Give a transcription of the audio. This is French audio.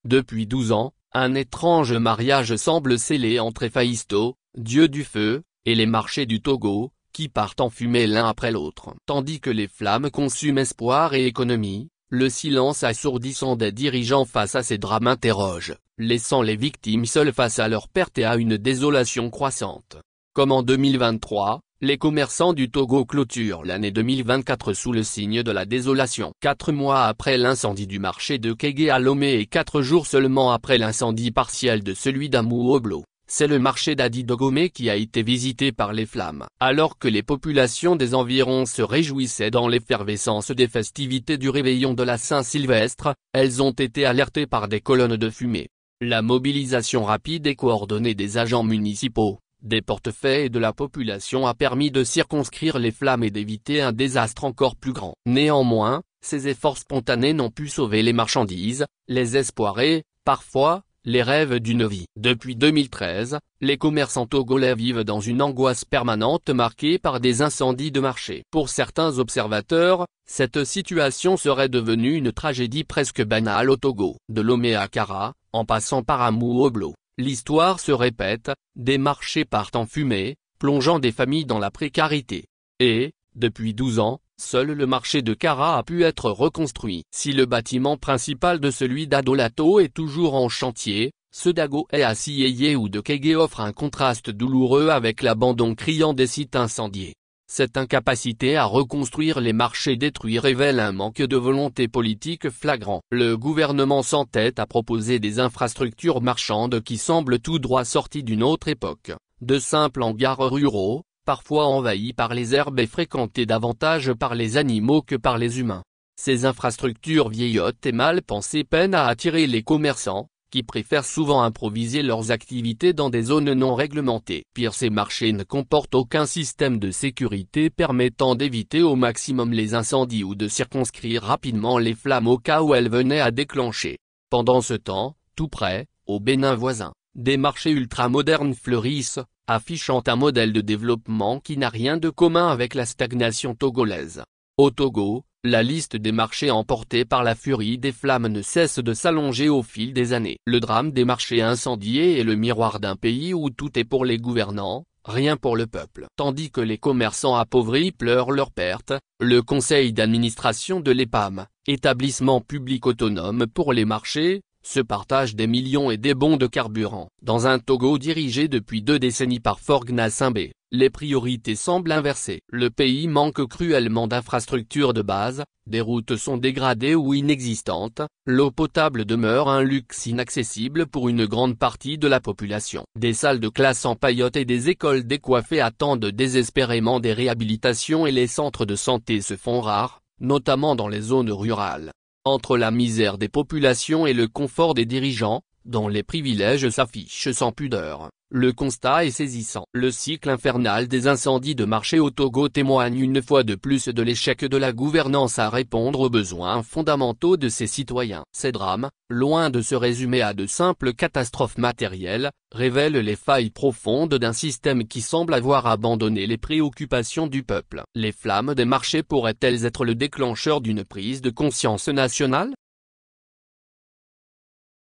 Depuis 12 ans, un étrange mariage semble scellé entre Héphaïsto, dieu du feu, et les marchés du Togo, qui partent en fumée l'un après l'autre. Tandis que les flammes consument espoir et économie, le silence assourdissant des dirigeants face à ces drames interroge, laissant les victimes seules face à leur perte et à une désolation croissante. Comme en 2023, les commerçants du Togo clôturent l'année 2024 sous le signe de la désolation. 4 mois après l'incendie du marché de Kégué à Lomé et 4 jours seulement après l'incendie partiel de celui d'Amouoblo, c'est le marché d'Adi-Dogomé qui a été visité par les flammes. Alors que les populations des environs se réjouissaient dans l'effervescence des festivités du réveillon de la Saint-Sylvestre, elles ont été alertées par des colonnes de fumée. La mobilisation rapide et coordonnée des agents municipaux, des portefaix et de la population a permis de circonscrire les flammes et d'éviter un désastre encore plus grand. Néanmoins, ces efforts spontanés n'ont pu sauver les marchandises, les espoirs et, parfois, les rêves d'une vie. Depuis 2013, les commerçants togolais vivent dans une angoisse permanente marquée par des incendies de marché. Pour certains observateurs, cette situation serait devenue une tragédie presque banale au Togo. De Lomé à Kara, en passant par Amouoblo, l'histoire se répète, des marchés partent en fumée, plongeant des familles dans la précarité. Et, depuis 12 ans, seul le marché de Kara a pu être reconstruit. Si le bâtiment principal de celui d'Adolato est toujours en chantier, ceux d'Agoé à Sieyé ou de Kégué offrent un contraste douloureux avec l'abandon criant des sites incendiés. Cette incapacité à reconstruire les marchés détruits révèle un manque de volonté politique flagrant. Le gouvernement s'entête à proposer des infrastructures marchandes qui semblent tout droit sorties d'une autre époque, de simples hangars ruraux, parfois envahis par les herbes et fréquentés davantage par les animaux que par les humains. Ces infrastructures vieillottes et mal pensées peinent à attirer les commerçants, qui préfèrent souvent improviser leurs activités dans des zones non réglementées. Pire, ces marchés ne comportent aucun système de sécurité permettant d'éviter au maximum les incendies ou de circonscrire rapidement les flammes au cas où elles venaient à déclencher. Pendant ce temps, tout près, au Bénin voisin, des marchés ultramodernes fleurissent, affichant un modèle de développement qui n'a rien de commun avec la stagnation togolaise. Au Togo, la liste des marchés emportés par la furie des flammes ne cesse de s'allonger au fil des années. Le drame des marchés incendiés est le miroir d'un pays où tout est pour les gouvernants, rien pour le peuple. Tandis que les commerçants appauvris pleurent leurs pertes, le conseil d'administration de l'EPAM, établissement public autonome pour les marchés, se partagent des millions et des bons de carburant. Dans un Togo dirigé depuis 2 décennies par Faure Gnassingbé, les priorités semblent inversées. Le pays manque cruellement d'infrastructures de base, des routes sont dégradées ou inexistantes, l'eau potable demeure un luxe inaccessible pour une grande partie de la population. Des salles de classe en paillotes et des écoles décoiffées attendent désespérément des réhabilitations et les centres de santé se font rares, notamment dans les zones rurales. Entre la misère des populations et le confort des dirigeants, dont les privilèges s'affichent sans pudeur, le constat est saisissant. Le cycle infernal des incendies de marché au Togo témoigne une fois de plus de l'échec de la gouvernance à répondre aux besoins fondamentaux de ses citoyens. Ces drames, loin de se résumer à de simples catastrophes matérielles, révèlent les failles profondes d'un système qui semble avoir abandonné les préoccupations du peuple. Les flammes des marchés pourraient-elles être le déclencheur d'une prise de conscience nationale ?